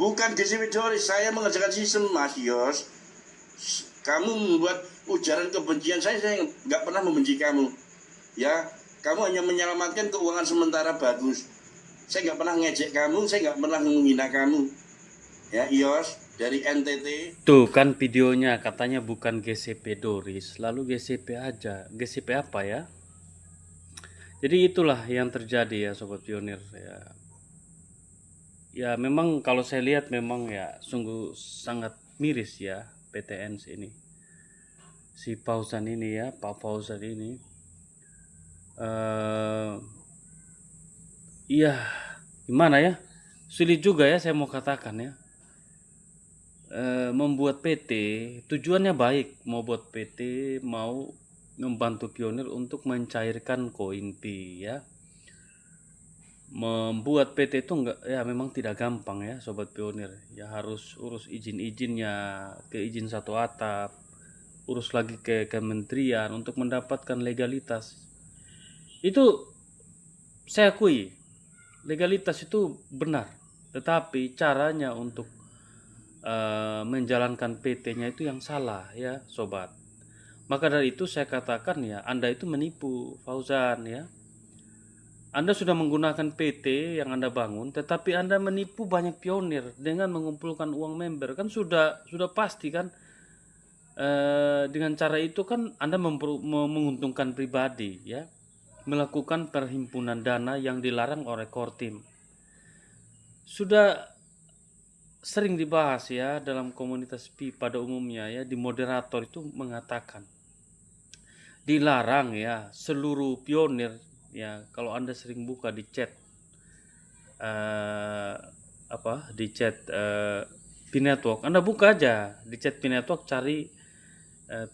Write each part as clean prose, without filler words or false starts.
Bukan GCP Doris, saya mengerjakan sistem, Mas Yos. Kamu membuat ujaran kebencian saya nggak pernah membenci kamu. Ya, kamu hanya menyelamatkan keuangan sementara bagus. Saya nggak pernah ngejek kamu, saya nggak pernah menghina kamu. Ya, Yos dari NTT. Tuh kan videonya katanya bukan GCP Doris, lalu GCP aja. GCP apa ya? Jadi itulah yang terjadi ya Sobat Pionir ya. Ya memang kalau saya lihat memang ya sungguh sangat miris ya PTN ini. Si Fauzan ini ya, Pak Fauzan ini. Iya, gimana ya? Sulit juga ya saya mau katakan ya. Membuat PT tujuannya baik, mau buat PT mau membantu pionir untuk mencairkan koin P ya. Membuat PT itu enggak ya memang tidak gampang ya Sobat Pionir. Ya harus urus izin-izinnya, ke izin satu atap, urus lagi ke kementerian untuk mendapatkan legalitas. Itu saya akui, legalitas itu benar. Tetapi caranya untuk menjalankan PT-nya itu yang salah ya Sobat. Maka dari itu saya katakan ya Anda itu menipu Fauzan ya. Anda sudah menggunakan PT yang Anda bangun, tetapi Anda menipu banyak pionir dengan mengumpulkan uang member. Kan sudah pasti kan. Dengan cara itu kan Anda menguntungkan pribadi ya, melakukan perhimpunan dana yang dilarang oleh Kortim. Sudah sering dibahas ya dalam komunitas Pi pada umumnya ya, di moderator itu mengatakan dilarang ya seluruh pionir ya. Kalau Anda sering buka di chat di chat P-Network, Anda buka aja di chat P-Network, cari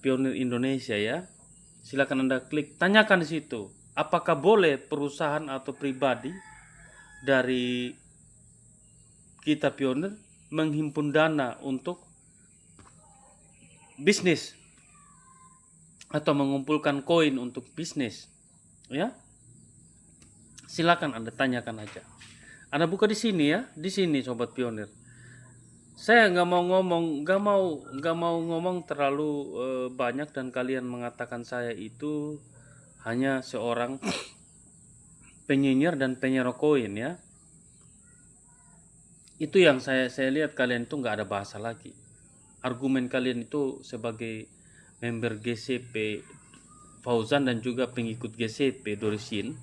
Pionir Indonesia ya. Silakan Anda klik, tanyakan di situ, apakah boleh perusahaan atau pribadi dari kita pionir menghimpun dana untuk bisnis atau mengumpulkan koin untuk bisnis ya. Silakan Anda tanyakan aja. Anda buka di sini ya, di sini Sobat Pionir. Saya nggak mau ngomong terlalu banyak dan kalian mengatakan saya itu hanya seorang penyinyir dan penyerok koin ya. Itu yang saya lihat, kalian itu nggak ada bahasa lagi. Argumen kalian itu sebagai member GCP Fauzan dan juga pengikut GCP Dorisin,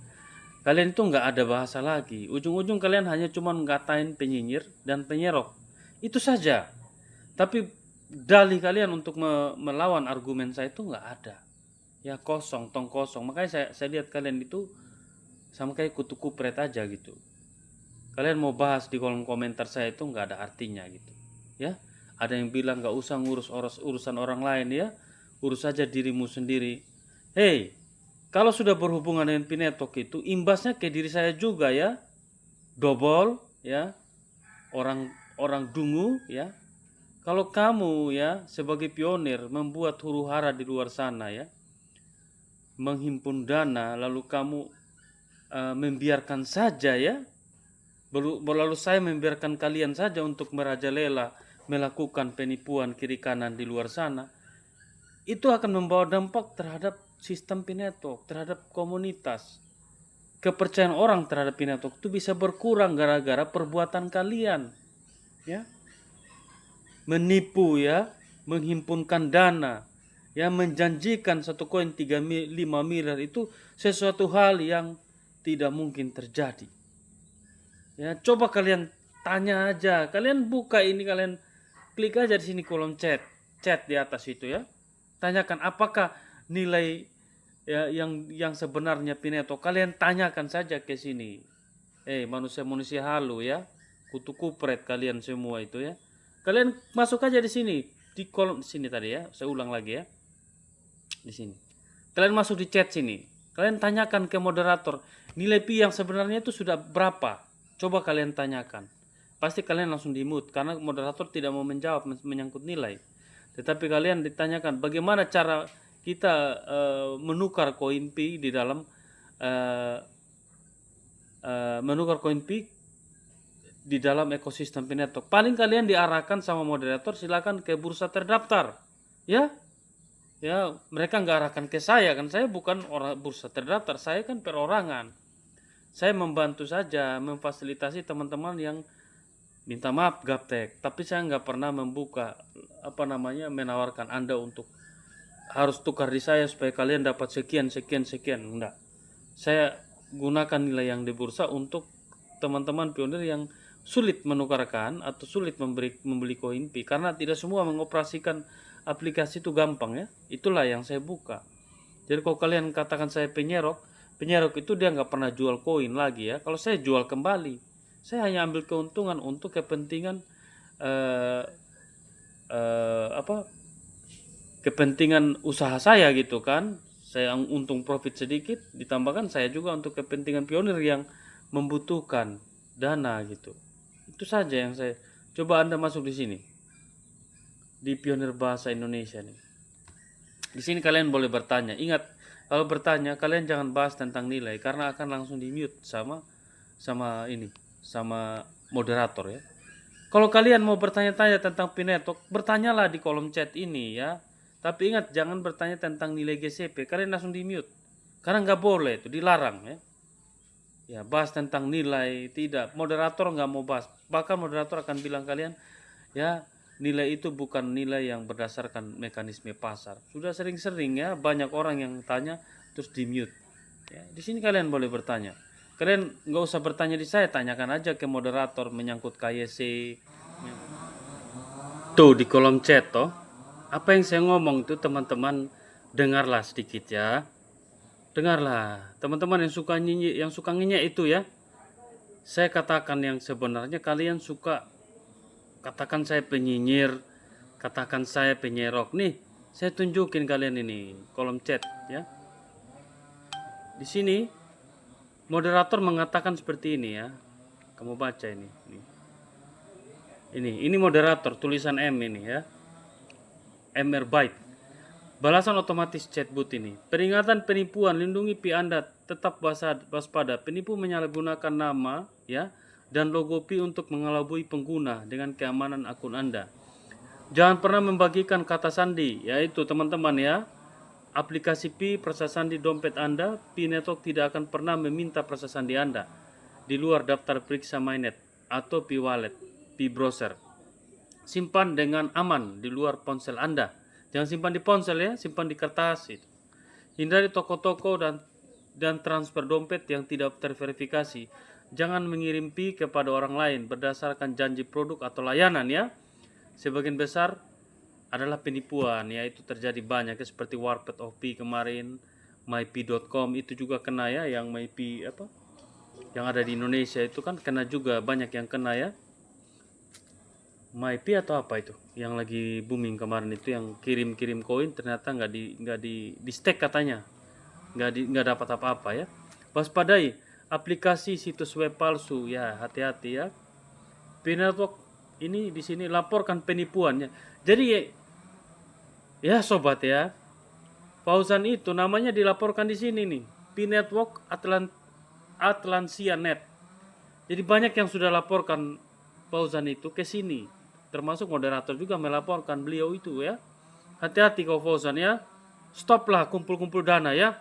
kalian itu nggak ada bahasa lagi. Ujung-ujung kalian hanya cuma ngatain penyinyir dan penyerok. Itu saja. Tapi dalih kalian untuk melawan argumen saya itu nggak ada. Ya kosong, tong kosong. Makanya saya lihat kalian itu sama kayak kutu kupret aja gitu. Kalian mau bahas di kolom komentar saya itu nggak ada artinya gitu. Ya, ada yang bilang nggak usah ngurus urusan orang lain ya, urus saja dirimu sendiri. Hey, kalau sudah berhubungan dengan Pinetok itu imbasnya ke diri saya juga ya, dobol ya, orang dungu ya. Kalau kamu ya sebagai pionir membuat huru hara di luar sana ya, menghimpun dana lalu kamu membiarkan saja ya, lalu saya membiarkan kalian saja untuk merajalela melakukan penipuan kiri kanan di luar sana, itu akan membawa dampak terhadap sistem Pinetok, terhadap komunitas. Kepercayaan orang terhadap Pinetok itu bisa berkurang gara-gara perbuatan kalian ya, menipu ya, menghimpunkan dana ya, menjanjikan satu koin 5 miliar itu sesuatu hal yang tidak mungkin terjadi ya. Coba kalian tanya aja, kalian buka ini, kalian klik aja di sini kolom chat di atas itu ya, tanyakan apakah nilai ya yang sebenarnya Pineto. Kalian tanyakan saja ke sini. Manusia-manusia halu ya, kutu kupret kalian semua itu ya. Kalian masuk aja di sini, di kolom di sini tadi ya. Saya ulang lagi ya. Di sini. Kalian masuk di chat sini. Kalian tanyakan ke moderator, nilai pi yang sebenarnya itu sudah berapa? Coba kalian tanyakan. Pasti kalian langsung di-mute karena moderator tidak mau menjawab menyangkut nilai. Tetapi kalian ditanyakan bagaimana cara kita menukar koin pi di dalam menukar koin pi di dalam ekosistem Pinetok. Paling kalian diarahkan sama moderator, silakan ke bursa terdaftar. Ya, ya mereka nggak arahkan ke saya kan, saya bukan orang bursa terdaftar, saya kan perorangan. Saya membantu saja, memfasilitasi teman-teman yang minta maaf gaptek, tapi saya nggak pernah membuka menawarkan Anda untuk harus tukar di saya supaya kalian dapat sekian enggak. Saya gunakan nilai yang di bursa untuk teman-teman pionir yang sulit menukarkan atau sulit membeli koin Pi, karena tidak semua mengoperasikan aplikasi itu gampang ya. Itulah yang saya buka. Jadi kalau kalian katakan saya penyerok itu dia nggak pernah jual koin lagi ya. Kalau saya jual kembali, saya hanya ambil keuntungan untuk kepentingan kepentingan usaha saya gitu kan. Saya untung profit sedikit, ditambahkan saya juga untuk kepentingan pionir yang membutuhkan dana gitu. Itu saja yang saya coba. Anda masuk di sini di Pionir Bahasa Indonesia nih. Di sini kalian boleh bertanya. Ingat, kalau bertanya kalian jangan bahas tentang nilai karena akan langsung di mute sama moderator ya. Kalau kalian mau bertanya-tanya tentang Pinetok, bertanyalah di kolom chat ini ya. Tapi ingat, jangan bertanya tentang nilai GCP, kalian langsung di mute. Karena nggak boleh, itu dilarang ya. Ya, bahas tentang nilai tidak, moderator nggak mau bahas. Bahkan moderator akan bilang kalian ya, nilai itu bukan nilai yang berdasarkan mekanisme pasar. Sudah sering-sering ya, banyak orang yang tanya terus di mute. Ya, di sini kalian boleh bertanya. Kalian nggak usah bertanya di saya, tanyakan aja ke moderator menyangkut KYC. Tuh di kolom chat toh. Apa yang saya ngomong itu teman-teman dengarlah sedikit ya. Dengarlah teman-teman yang suka nyinyir itu ya. Saya katakan yang sebenarnya, kalian suka katakan saya penyinyir, katakan saya penyerok. Nih, saya tunjukin kalian ini kolom chat ya. Di sini moderator mengatakan seperti ini ya. Kamu baca ini. Ini moderator tulisan M ini ya. MR Byte. Balasan otomatis chatbot ini. Peringatan penipuan, lindungi Pi Anda, tetap waspada. Penipu menyalahgunakan nama ya dan logo Pi untuk mengelabui pengguna dengan keamanan akun Anda. Jangan pernah membagikan kata sandi, yaitu teman-teman ya. Aplikasi Pi, persa sandi dompet Anda, Pi Network tidak akan pernah meminta persa sandi Anda di luar daftar periksa mainnet atau Pi Wallet, Pi Browser. Simpan dengan aman di luar ponsel Anda. Jangan simpan di ponsel ya, simpan di kertas itu. Hindari toko-toko dan transfer dompet yang tidak terverifikasi. Jangan mengirim Pi kepada orang lain berdasarkan janji produk atau layanan ya. Sebagian besar adalah penipuan ya, itu terjadi banyak ya, seperti Warped of Pi kemarin, mypi.com itu juga kena ya, yang mypi yang ada di Indonesia itu kan kena juga, banyak yang kena ya. MyPi atau apa itu yang lagi booming kemarin itu, yang kirim koin ternyata nggak di stake katanya, nggak dapat apa-apa ya. Waspadai aplikasi situs web palsu ya, hati-hati ya. Pi Network ini di sini laporkan penipuannya. Jadi ya sobat ya, Fauzan itu namanya dilaporkan di sini nih, Pi Network Atlantia Net. Jadi banyak yang sudah laporkan Fauzan itu ke sini. Termasuk moderator juga melaporkan beliau itu ya. Hati-hati kau Fauzan ya. Stoplah kumpul-kumpul dana ya.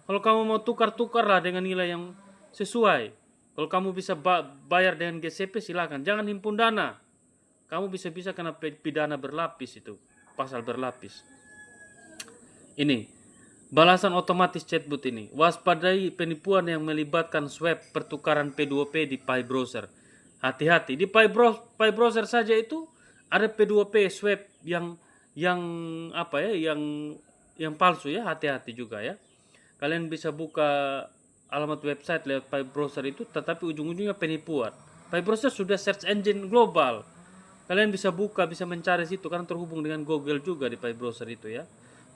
Kalau kamu mau tukarlah dengan nilai yang sesuai. Kalau kamu bisa bayar dengan GCP silakan. Jangan himpun dana. Kamu bisa kena pidana berlapis itu. Pasal berlapis. Ini. Balasan otomatis chatbot ini. Waspadai penipuan yang melibatkan swap pertukaran P2P di Pi Browser. Hati-hati, di Pi Browser saja itu ada P2P swap yang palsu ya, hati-hati juga ya. Kalian bisa buka alamat website lewat Pi Browser itu, tetapi ujung-ujungnya penipuan. Pi Browser sudah search engine global. Kalian bisa buka, bisa mencari situ karena terhubung dengan Google juga di Pi Browser itu ya.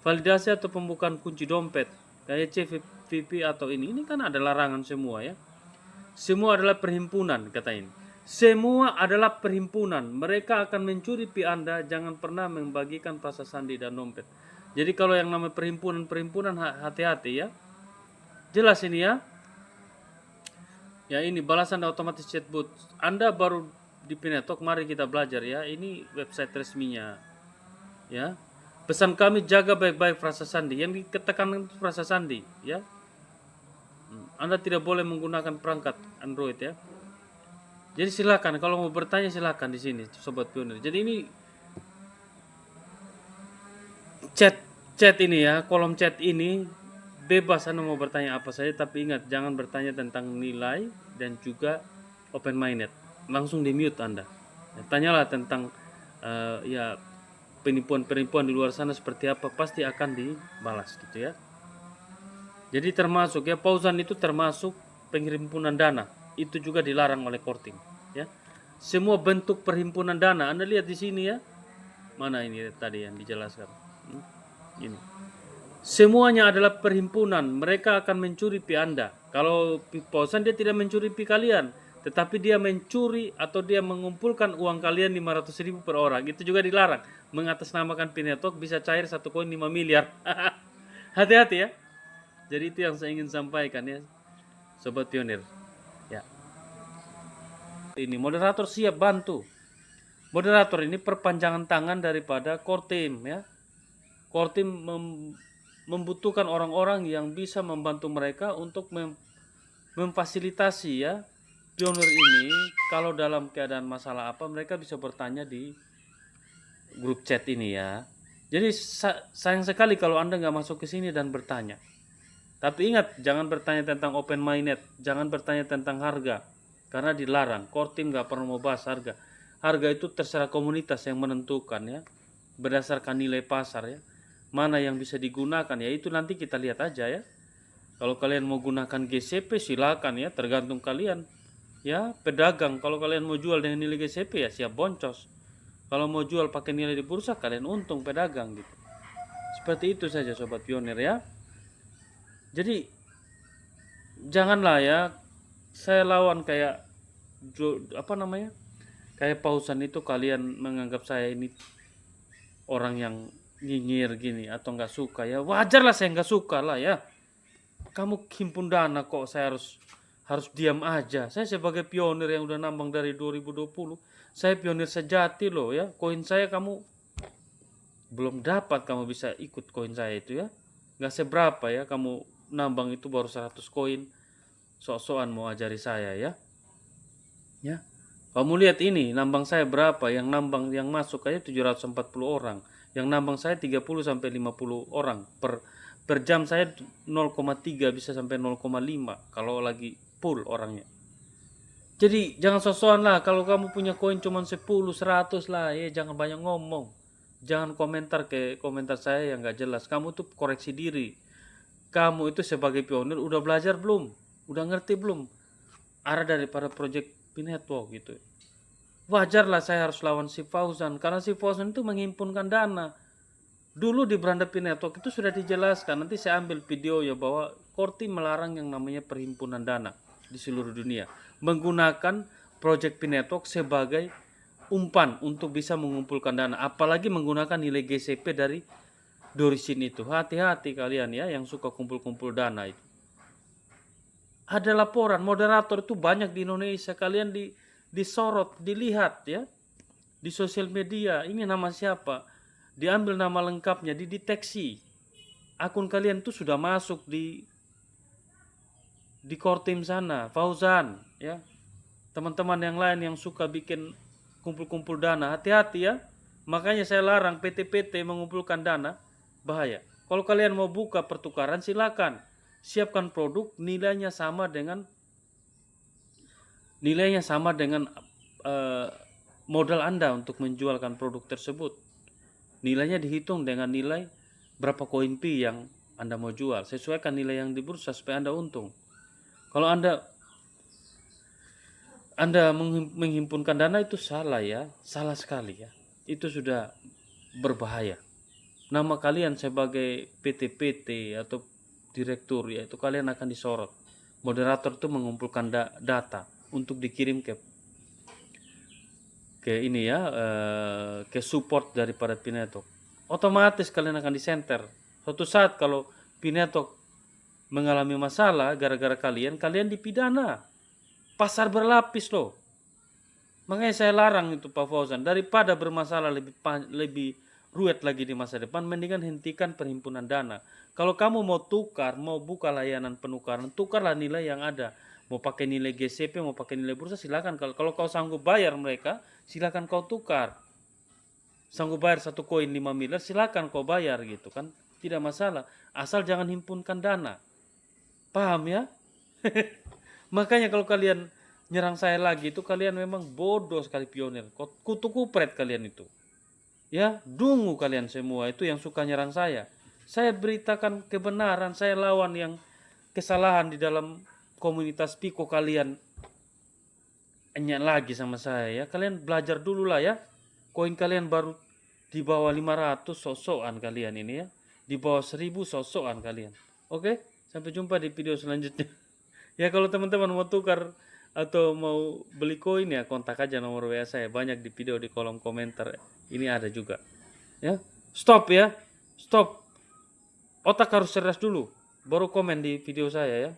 Validasi atau pembukaan kunci dompet, KYC, VP atau ini kan ada larangan semua ya. Semua adalah perhimpunan kata ini. Semua adalah perhimpunan. Mereka akan mencuri Pi Anda. Jangan pernah membagikan persa sandi dan dompet. Jadi kalau yang namanya perhimpunan, hati-hati ya. Jelas ini ya. Ya ini balasan otomatis chatbot. Anda baru di Pinetok, mari kita belajar ya. Ini website resminya. Ya. Pesan kami jaga baik-baik frasa sandi. Yang dikatakan itu frasa sandi, ya. Anda tidak boleh menggunakan perangkat Android ya. Jadi silakan kalau mau bertanya silakan di sini sobat pionir. Jadi ini chat ini ya, kolom chat ini bebas Anda mau bertanya apa saja, tapi ingat jangan bertanya tentang nilai dan juga open minded. Langsung di mute Anda. Ya, tanyalah tentang ya penipuan-penipuan di luar sana seperti apa, pasti akan dibalas gitu ya. Jadi termasuk ya Fauzan itu termasuk penghimpunan dana, itu juga dilarang oleh Kortim ya. Semua bentuk perhimpunan dana Anda lihat di sini ya. Mana ini tadi yang dijelaskan? Ini. Semuanya adalah perhimpunan, mereka akan mencuri pi Anda. Kalau Fauzan dia tidak mencuri pi kalian, tetapi dia mencuri atau dia mengumpulkan uang kalian 500.000 per orang. Itu juga dilarang. Mengatasnamakan Pinetok bisa cair 1 koin 5 miliar. Hati-hati ya. Jadi itu yang saya ingin sampaikan ya, sobat pionir. Ya. Ini moderator siap bantu. Moderator ini perpanjangan tangan daripada Kortim ya. Kortim membutuhkan orang-orang yang bisa membantu mereka untuk memfasilitasi ya pionir ini. Kalau dalam keadaan masalah apa, mereka bisa bertanya di grup chat ini ya. Jadi sayang sekali kalau Anda nggak masuk ke sini dan bertanya. Tapi ingat, jangan bertanya tentang open minded, jangan bertanya tentang harga, karena dilarang. Kortim nggak pernah mau bahas harga. Harga itu terserah komunitas yang menentukan ya, berdasarkan nilai pasar ya. Mana yang bisa digunakan ya itu nanti kita lihat aja ya. Kalau kalian mau gunakan GCP silakan ya, tergantung kalian. Ya, pedagang kalau kalian mau jual dengan nilai GCP ya siap boncos. Kalau mau jual pakai nilai di bursa kalian untung pedagang gitu. Seperti itu saja sobat pionir ya. Jadi janganlah ya saya lawan kayak apa namanya? Kayak Fauzan itu kalian menganggap saya ini orang yang nyinyir gini atau nggak suka ya. Wajar lah saya nggak suka lah ya. Kamu himpun dana kok saya harus diam aja. Saya sebagai pionir yang udah nambang dari 2020, saya pionir sejati loh ya. Koin saya kamu belum dapat, kamu bisa ikut koin saya itu ya. Nggak seberapa ya, kamu nambang itu baru 100 koin. Sok-sokan mau ajari saya ya. Ya. Kamu lihat ini, nambang saya berapa? Yang nambang yang masuk aja 740 orang. Yang nambang saya 30 sampai 50 orang per jam. Saya 0,3 bisa sampai 0,5 kalau lagi full orangnya. Jadi jangan sosokan lah, kalau kamu punya koin cuma 10, 100 lah ya, jangan banyak ngomong. Jangan komentar ke komentar saya yang gak jelas. Kamu tuh koreksi diri. Kamu itu sebagai pionir udah belajar belum? Udah ngerti belum arah daripada project Pinetwork gitu. Wajarlah saya harus lawan si Fauzan, karena si Fauzan itu menghimpunkan dana. Dulu di Beranda Pinetwork itu sudah dijelaskan, nanti saya ambil video ya, bahwa Kortim melarang yang namanya perhimpunan dana di seluruh dunia, menggunakan project Pinetwork sebagai umpan untuk bisa mengumpulkan dana, apalagi menggunakan nilai GCP dari Dorisin itu. Hati-hati kalian ya yang suka kumpul-kumpul dana itu. Ada laporan moderator itu banyak di Indonesia, kalian disorot, dilihat ya di sosial media, ini nama siapa, diambil nama lengkapnya, dideteksi akun kalian tuh sudah masuk di Kortim sana. Fauzan ya, teman-teman yang lain yang suka bikin kumpul-kumpul dana, hati-hati ya. Makanya saya larang PT-PT mengumpulkan dana, bahaya. Kalau kalian mau buka pertukaran silakan, siapkan produk nilainya sama dengan modal Anda untuk menjualkan produk tersebut. Nilainya dihitung dengan nilai berapa koin Pi yang Anda mau jual, sesuaikan nilai yang di bursa supaya Anda untung. Kalau Anda menghimpunkan dana itu salah ya, salah sekali ya. Itu sudah berbahaya. Nama kalian sebagai PT-PT atau direktur ya, itu kalian akan disorot. Moderator itu mengumpulkan data untuk dikirim ke ini ya, ke support daripada Pinetok. Otomatis kalian akan disenter. Suatu saat kalau Pinetok mengalami masalah gara-gara kalian dipidana. pasar berlapis loh. Makanya saya larang itu Pak Fauzan, daripada bermasalah lebih ruwet lagi di masa depan, mendingan hentikan perhimpunan dana. Kalau kamu mau tukar, mau buka layanan penukaran, tukarlah nilai yang ada. Mau pakai nilai GCP, mau pakai nilai bursa, silakan. Kalau kau sanggup bayar mereka, silakan kau tukar. Sanggup bayar 1 koin 5 miliar, silakan kau bayar gitu kan. Tidak masalah, asal jangan himpunkan dana. Paham ya? Makanya kalau kalian nyerang saya lagi itu, kalian memang bodoh sekali, pionir. Kutu kupret kalian itu. Ya, dungu kalian semua itu yang suka nyerang saya. Saya beritakan kebenaran, saya lawan yang kesalahan di dalam komunitas Piko. Kalian enyek lagi sama saya ya. Kalian belajar dulu lah ya. Koin kalian baru di bawah 500, sosokan kalian ini ya. Di bawah 1000, sosokan kalian. Oke, sampai jumpa di video selanjutnya. Ya, kalau teman-teman mau tukar atau mau beli koin ya, kontak aja nomor WA saya. Banyak di video di kolom komentar. Ini ada juga. Ya, stop ya. Stop. Otak harus cerdas dulu, baru komen di video saya ya.